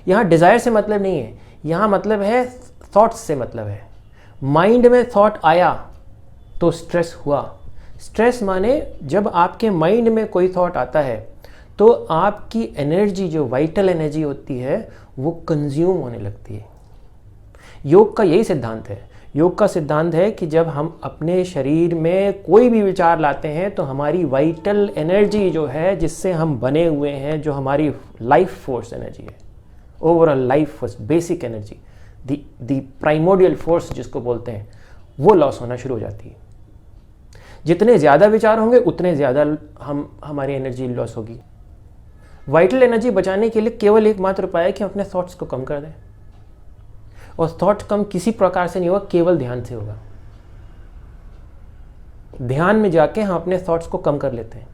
यहाँ डिज़ायर से मतलब नहीं है, यहाँ मतलब है थॉट्स से मतलब है। माइंड में थॉट आया तो स्ट्रेस हुआ। स्ट्रेस माने जब आपके माइंड में कोई थॉट आता है तो आपकी एनर्जी, जो वाइटल एनर्जी होती है, वो कंज्यूम होने लगती है। योग का यही सिद्धांत है। योग का सिद्धांत है कि जब हम अपने शरीर में कोई भी विचार लाते हैं तो हमारी वाइटल एनर्जी जो है, जिससे हम बने हुए हैं, जो हमारी लाइफ फोर्स एनर्जी है, overall life force, basic energy, the primordial force जिसको बोलते हैं, वो लॉस होना शुरू हो जाती है। जितने ज़्यादा विचार होंगे उतने ज़्यादा हमारी एनर्जी लॉस होगी। वाइटल एनर्जी बचाने के लिए केवल एकमात्र उपाय है कि हम अपने थॉट्स को कम कर दें। और थॉट कम किसी प्रकार से नहीं होगा, केवल ध्यान से होगा। ध्यान में जाके हम अपने थॉट्स को कम कर लेते हैं।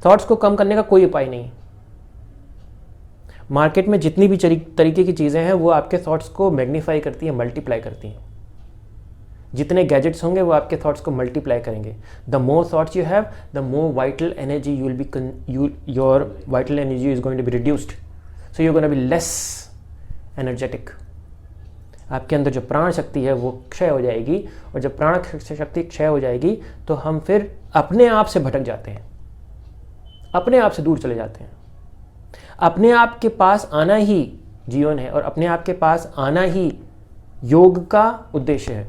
थॉट्स को कम करने का कोई उपाय नहीं। मार्केट में जितनी भी तरीके की चीज़ें हैं वो आपके थॉट्स को मैग्नीफाई करती हैं, मल्टीप्लाई करती हैं। जितने गैजेट्स होंगे वो आपके थॉट्स को मल्टीप्लाई करेंगे। The more thoughts you have, the more vital energy you will be, your vital energy is going to be reduced, so you going to be less energetic. आपके अंदर जो प्राण शक्ति है वो क्षय हो जाएगी, और जब प्राण शक्ति क्षय हो जाएगी तो हम फिर अपने आप से भटक जाते हैं, अपने आप से दूर चले जाते हैं। अपने आप के पास आना ही जीवन है, और अपने आप के पास आना ही योग का उद्देश्य है।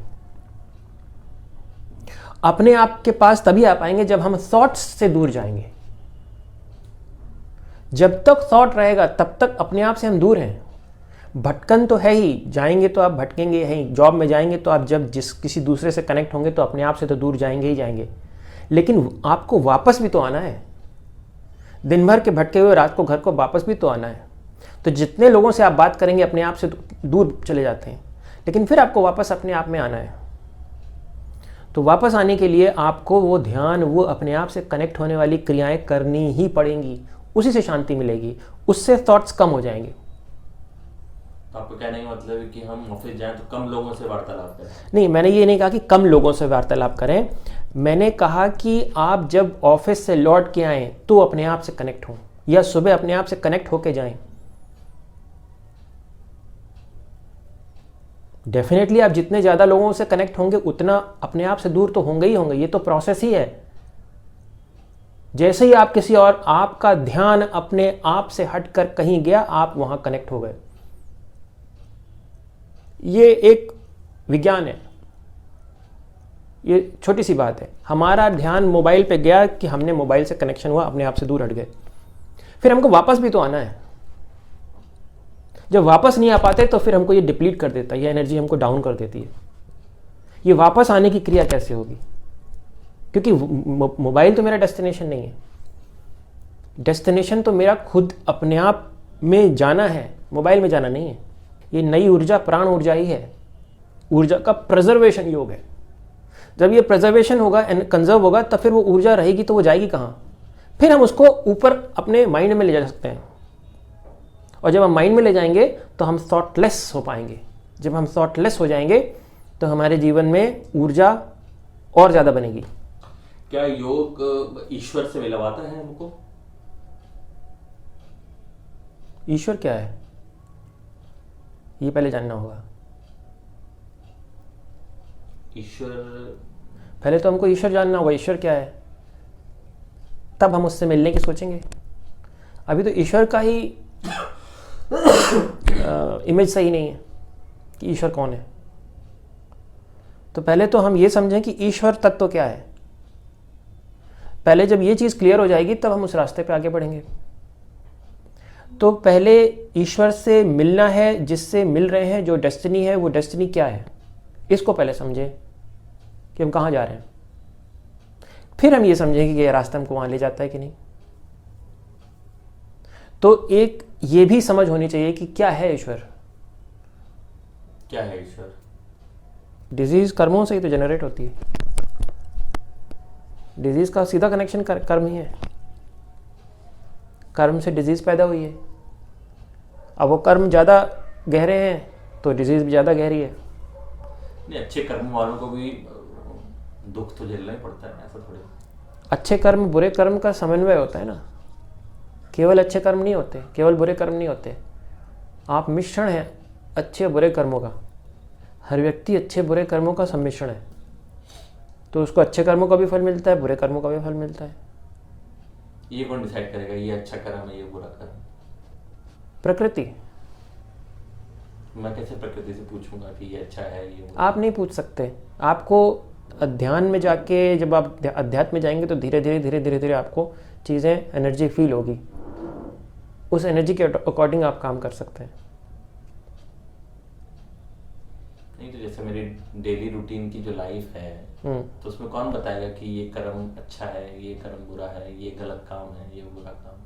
अपने आप के पास तभी आ पाएंगे जब हम थॉट्स से दूर जाएंगे। जब तक थॉट रहेगा तब तक अपने आप से हम दूर हैं। भटकन तो है ही, जाएंगे तो आप भटकेंगे ही। जॉब में जाएंगे तो आप जब किसी दूसरे से कनेक्ट होंगे तो अपने आप से तो दूर जाएंगे ही जाएंगे, लेकिन आपको वापस भी तो आना है। दिन भर के भटके हुए रात को घर को वापस भी तो आना है। तो जितने लोगों से आप बात करेंगे अपने आप से दूर चले जाते हैं, लेकिन फिर आपको वापस अपने आप में आना है। तो वापस आने के लिए आपको वो ध्यान, वो अपने आप से कनेक्ट होने वाली क्रियाएं करनी ही पड़ेंगी। उसी से शांति मिलेगी, उससे थॉट्स कम हो जाएंगे। तो आपको कहने का मतलब है कि हम ऑफिस जाएं तो कम लोगों से वार्तालाप करें? नहीं, मैंने ये नहीं कहा कि कम लोगों से वार्तालाप करें। मैंने कहा कि आप जब ऑफिस से लौट के आएँ तो अपने आप से कनेक्ट हों, या सुबह अपने आप से कनेक्ट होके जाएं। डेफिनेटली आप जितने ज़्यादा लोगों से कनेक्ट होंगे उतना अपने आप से दूर तो होंगे ही होंगे। ये तो प्रोसेस ही है। जैसे ही आप किसी और, आपका ध्यान अपने आप से हटकर कहीं गया, आप वहां कनेक्ट हो गए। ये एक विज्ञान है। ये छोटी सी बात है। हमारा ध्यान मोबाइल पे गया कि हमने मोबाइल से कनेक्शन हुआ, अपने आप से दूर हट गए। फिर हमको वापस भी तो आना है। जब वापस नहीं आ पाते तो फिर हमको ये डिप्लीट कर देता है, ये एनर्जी हमको डाउन कर देती है। ये वापस आने की क्रिया कैसे होगी? क्योंकि मोबाइल तो मेरा डेस्टिनेशन नहीं है। डेस्टिनेशन तो मेरा खुद अपने आप में जाना है, मोबाइल में जाना नहीं है। ये नई ऊर्जा प्राण ऊर्जा ही है। ऊर्जा का प्रिजर्वेशन योग है। जब ये प्रिजर्वेशन होगा, कंजर्व होगा, तब फिर वो ऊर्जा रहेगी तो वो जाएगी कहाँ? फिर हम उसको ऊपर अपने माइंड में ले जा सकते हैं। और जब हम माइंड में ले जाएंगे तो हम थॉटलेस हो पाएंगे। जब हम थॉटलेस हो जाएंगे तो हमारे जीवन में ऊर्जा और ज़्यादा बनेगी। क्या योग ईश्वर से मिलवाता है हमको? ईश्वर क्या है ये पहले जानना होगा। ईश्वर, पहले तो हमको ईश्वर जानना होगा, ईश्वर क्या है, तब हम उससे मिलने की सोचेंगे। अभी तो ईश्वर का ही इमेज सही नहीं है कि ईश्वर कौन है। तो पहले तो हम ये समझें कि ईश्वर तत्व क्या है। पहले जब ये चीज़ क्लियर हो जाएगी तब हम उस रास्ते पे आगे बढ़ेंगे। तो पहले ईश्वर से मिलना है, जिससे मिल रहे हैं, जो डेस्टिनी है, वो डेस्टिनी क्या है, इसको पहले समझें कि हम कहाँ जा रहे हैं। फिर हम ये समझेंगे कि ये रास्ता हमको वहाँ ले जाता है कि नहीं। तो एक ये भी समझ होनी चाहिए कि क्या है ईश्वर। क्या है ईश्वर? डिजीज कर्मों से ही तो जनरेट होती है। डिजीज का सीधा कनेक्शन कर्म ही है। कर्म से डिजीज पैदा हुई है। अब वो कर्म ज़्यादा गहरे हैं तो डिजीज भी ज़्यादा गहरी है। नहीं, अच्छे कर्म वालों को भी दुख तो झेलना ही पड़ता है, ऐसा थोड़ी। अच्छे कर्म बुरे कर्म का समन्वय होता है ना। केवल अच्छे कर्म नहीं होते, केवल बुरे कर्म नहीं होते। आप मिश्रण है अच्छे बुरे कर्मों का। हर व्यक्ति अच्छे बुरे कर्मों का सम्मिश्रण है, तो उसको अच्छे कर्मों का भी फल मिलता है, बुरे कर्मों का भी फल मिलता है। ये कौन डिसाइड करेगा ये अच्छा कर्म है ये बुरा कर्म? प्रकृति। मैं कैसे प्रकृति से पूछूंगा कि ये अच्छा है ये बुरा? आप नहीं पूछ सकते। आपको ध्यान में जाके जब आप अध्यात्म में जाएंगे तो धीरे धीरे धीरे धीरे धीरे आपको चीज़ें एनर्जी फील होगी, उस एनर्जी के अकॉर्डिंग आप काम कर सकते हैं। नहीं तो जैसे मेरी डेली रूटीन की जो लाइफ है तो उसमें कौन बताएगा कि ये कर्म अच्छा है ये कर्म बुरा है, ये गलत काम है ये बुरा काम?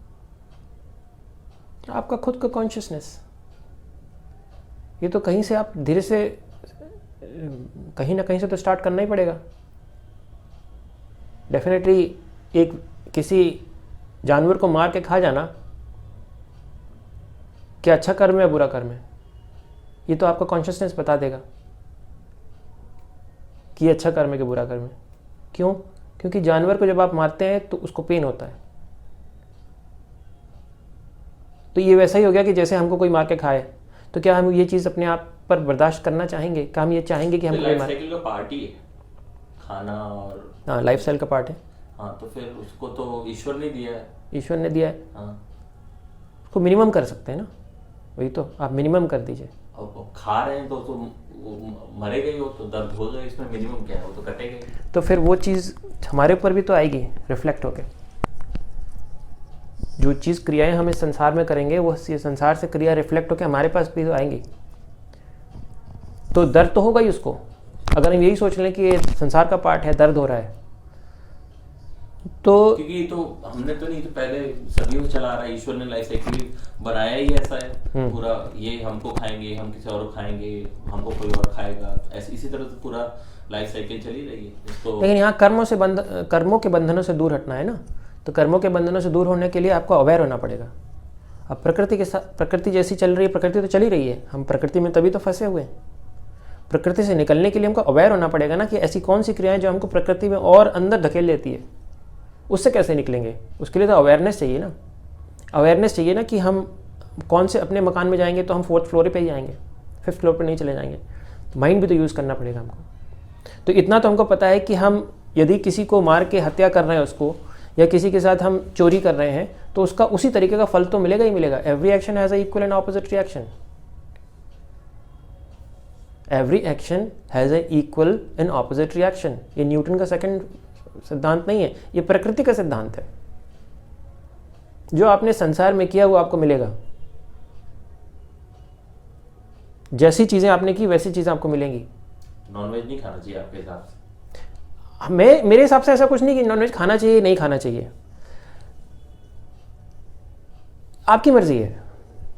आपका खुद का कॉन्शियसनेस। ये तो कहीं से आप धीरे से कहीं ना कहीं से तो स्टार्ट करना ही पड़ेगा। डेफिनेटली एक किसी जानवर को मार के खा जाना क्या अच्छा कर्म है बुरा कर्म है, ये तो आपका कॉन्शियसनेस बता देगा कि ये अच्छा कर्म है कि बुरा कर्म है। क्यों? क्योंकि जानवर को जब आप मारते हैं तो उसको पेन होता है। तो ये वैसा ही हो गया कि जैसे हमको कोई मार के खाए, तो क्या हम ये चीज़ अपने आप पर बर्दाश्त करना चाहेंगे? क्या हम ये चाहेंगे कि हम कोई मारे? लाइफ का पार्ट ही है खाना, और हाँ लाइफ स्टाइल का पार्ट है। हाँ तो फिर उसको तो ईश्वर ने दिया है। ईश्वर ने दिया है, हाँ उसको मिनिमम कर सकते हैं ना। वही तो, आप मिनिमम कर दीजिए। अब खा रहे हैं तो मरेगा ही, हो तो दर्द होगा, इसमें मिनिमम क्या है, वो तो कटेगा ही। तो फिर वो चीज़ हमारे ऊपर भी तो आएगी रिफ्लेक्ट होके। जो चीज़ क्रियाएं हम इस संसार में करेंगे वो संसार से क्रिया रिफ्लेक्ट होकर हमारे पास भी तो आएंगी। तो दर्द तो होगा ही उसको। अगर हम यही सोच लें कि ये संसार का पार्ट है, दर्द हो रहा है, तो क्योंकि तो हमने तो नहीं, तो पहले सदियों से चला रहा है, ईश्वर ने लाइफ साइकिल बनाया ही ऐसा है पूरा। ये हमको खाएंगे, हम किसी और को खाएंगे, हमको कोई और खाएगा, ऐसे इसी तरह से पूरा लाइफ साइकिल चली रही है तो। लेकिन यहाँ कर्मों के बंधनों से दूर हटना है ना। तो कर्मों के बंधनों से दूर होने के लिए आपको अवेयर होना पड़ेगा। अब प्रकृति के साथ, प्रकृति जैसी चल रही है, प्रकृति तो चली रही है, हम प्रकृति में तभी तो फंसे हुए हैं। प्रकृति से निकलने के लिए हमको अवेयर होना पड़ेगा ना कि ऐसी कौन सी क्रियाएं जो हमको प्रकृति में और अंदर धकेल लेती है, उससे कैसे निकलेंगे। उसके लिए तो अवेयरनेस चाहिए ना। अवेयरनेस चाहिए ना कि हम कौन से अपने मकान में जाएंगे तो हम 4th फ्लोर पे ही जाएंगे, 5th फ्लोर पे नहीं चले जाएंगे। तो माइंड भी तो यूज़ करना पड़ेगा हमको। तो इतना तो हमको पता है कि हम यदि किसी को मार के हत्या कर रहे हैं उसको, या किसी के साथ हम चोरी कर रहे हैं, तो उसका उसी तरीके का फल तो मिलेगा ही मिलेगा। Every action has a equal and opposite reaction. Every action has a equal and opposite reaction. ये न्यूटन का सेकंड सिद्धांत नहीं है, ये प्रकृति का सिद्धांत है। जो आपने संसार में किया वो आपको मिलेगा। जैसी चीजें आपने की वैसी चीजें आपको मिलेंगी। नॉनवेज नहीं खाना चाहिए आपके हिसाब से? मेरे हिसाब से ऐसा कुछ नहीं कि नॉनवेज खाना चाहिए नहीं खाना चाहिए, आपकी मर्जी है।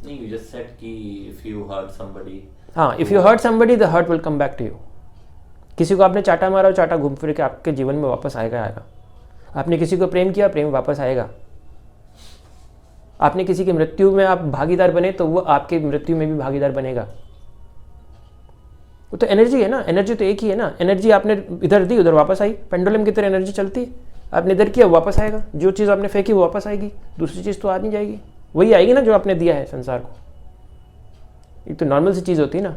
नहीं, you just said कि if you hurt somebody, हाँ, if you hurt somebody the hurt will come back to you. किसी को आपने चाटा मारा, चाटा घूम फिर के आपके जीवन में वापस आएगा। आपने किसी को प्रेम किया, प्रेम वापस आएगा। आपने किसी की मृत्यु में आप भागीदार बने तो वो आपके मृत्यु में भी भागीदार बनेगा। वो तो एनर्जी है ना, एनर्जी तो एक ही है ना। एनर्जी आपने इधर दी उधर वापस आई, पेंडुलम की तरह एनर्जी चलती है। आपने इधर किया वापस आएगा, जो चीज़ आपने फेंकी वो वापस आएगी, दूसरी चीज़ तो आ नहीं जाएगी, वही आएगी ना जो आपने दिया है संसार को। ये तो नॉर्मल सी चीज़ होती है ना,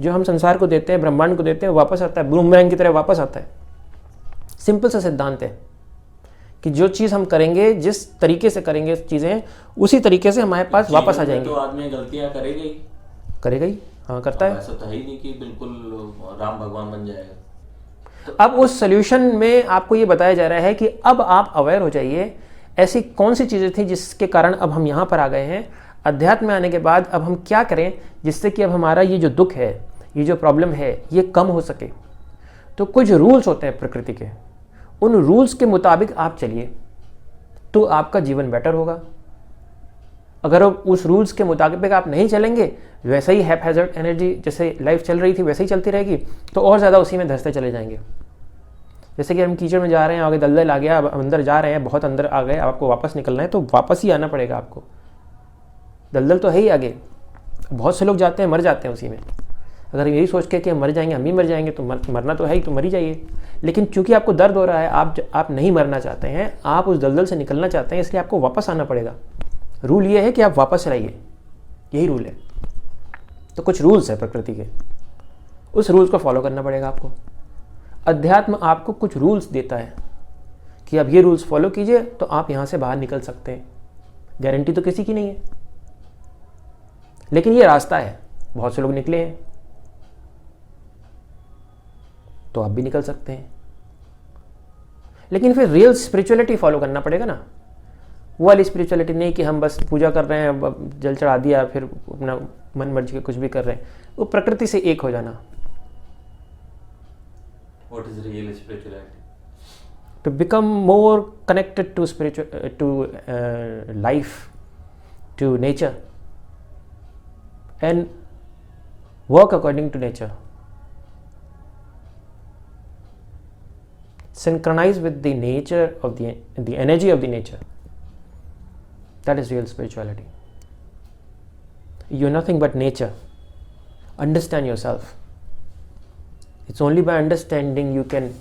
जो हम संसार को देते हैं, ब्रह्मांड को देते हैं, वापस आता है, बूमरैंग की तरह वापस आता है। सिंपल सा सिद्धांत है कि जो चीज़ हम करेंगे, जिस तरीके से करेंगे चीज़ें, उसी तरीके से हमारे पास वापस आ जाएंगे। तो आदमी गलतियां करेगा ही, करेगा ही, हाँ करता है। ऐसा तो है ही नहीं कि बिल्कुल राम भगवान बन जाएगा। तो अब उस सोल्यूशन में आपको ये बताया जा रहा है कि अब आप अवेयर हो जाइए, ऐसी कौन सी चीज़ें थी जिसके कारण अब हम यहाँ पर आ गए हैं। अध्यात्म में आने के बाद अब हम क्या करें जिससे कि अब हमारा ये जो दुख है, ये जो प्रॉब्लम है, ये कम हो सके। तो कुछ रूल्स होते हैं प्रकृति के, उन रूल्स के मुताबिक आप चलिए तो आपका जीवन बेटर होगा। अगर उस रूल्स के मुताबिक आप नहीं चलेंगे, वैसे ही हैपहैज़र्ड एनर्जी जैसे लाइफ चल रही थी वैसे ही चलती रहेगी, तो और ज़्यादा उसी में धंसते चले जाएंगे। जैसे कि हम कीचड़ में जा रहे हैं, आगे दलदल आ गया, अब अंदर जा रहे हैं, बहुत अंदर आ गए, आपको वापस निकलना है तो वापस ही आना पड़ेगा आपको। दलदल तो है ही आगे, बहुत से लोग जाते हैं, मर जाते हैं उसी में। अगर यही सोच के कि हम मर जाएंगे, हम ही मर जाएंगे, तो मरना तो है ही, तो मर ही जाइए। लेकिन चूंकि आपको दर्द हो रहा है, आप नहीं मरना चाहते हैं, आप उस दलदल से निकलना चाहते हैं, इसलिए आपको वापस आना पड़ेगा। रूल ये है कि आप वापस चलाइए, यही रूल है। तो कुछ रूल्स है प्रकृति के, उस रूल्स को फॉलो करना पड़ेगा आपको। अध्यात्म आपको कुछ रूल्स देता है कि अब ये रूल्स फॉलो कीजिए तो आप यहां से बाहर निकल सकते हैं। गारंटी तो किसी की नहीं है, लेकिन ये रास्ता है, बहुत से लोग निकले हैं, तो आप भी निकल सकते हैं। लेकिन फिर रियल स्पिरिचुअलिटी फॉलो करना पड़ेगा ना। वो वाली स्पिरिचुअलिटी नहीं कि हम बस पूजा कर रहे हैं, जल चढ़ा दिया, फिर अपना मन मर्जी के कुछ भी कर रहे हैं। वो प्रकृति से एक हो जाना। What is real spirituality? To become more connected to life, to nature, and work according to nature. Synchronize with the nature of the energy of the nature. That is real spirituality. You're nothing but nature. Understand yourself. It's only by understanding you can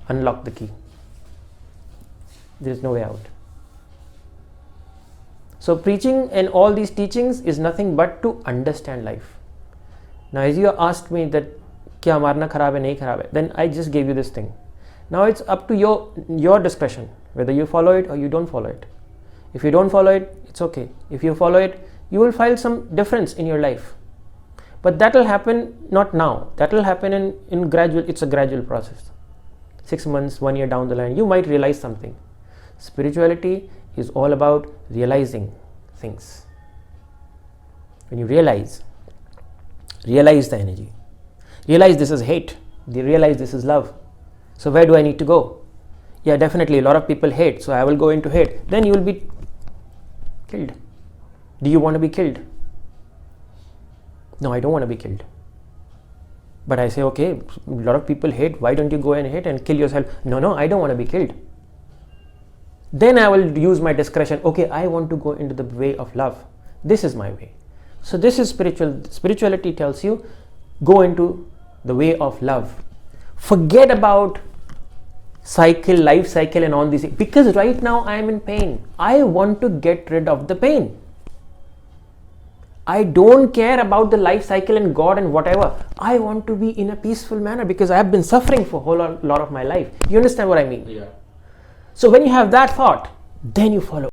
unlock the key. There is no way out. So preaching and all these teachings is nothing but to understand life. Now as you asked me that क्या मारना खराब है नहीं खराब है, then I just gave you this thing. Now it's up to your discretion whether you follow it or you don't follow it. If you don't follow it, it's okay. If you follow it, you will find some difference in your life. But that will happen not now. That will happen in gradual. It's a gradual process. 6 months, 1 year down the line, you might realize something. Spirituality is all about realizing things. When you realize the energy. Realize this is hate. Realize this is love. So where do I need to go? Yeah, definitely a lot of people hate, so I will go into hate. Then you will be killed. Do you want to be killed? No, I don't want to be killed. But I say, okay, a lot of people hate. Why don't you go and hate and kill yourself? No, I don't want to be killed. Then I will use my discretion. Okay, I want to go into the way of love. This is my way. So this is spiritual. Spirituality tells you, go into the way of love. Forget about cycle, life cycle and all these things. Because right now I am in pain. I want to get rid of the pain. I don't care about the life cycle and God and whatever. I want to be in a peaceful manner because I have been suffering for a whole lot of my life. You understand what I mean? Yeah. So when you have that thought, then you follow.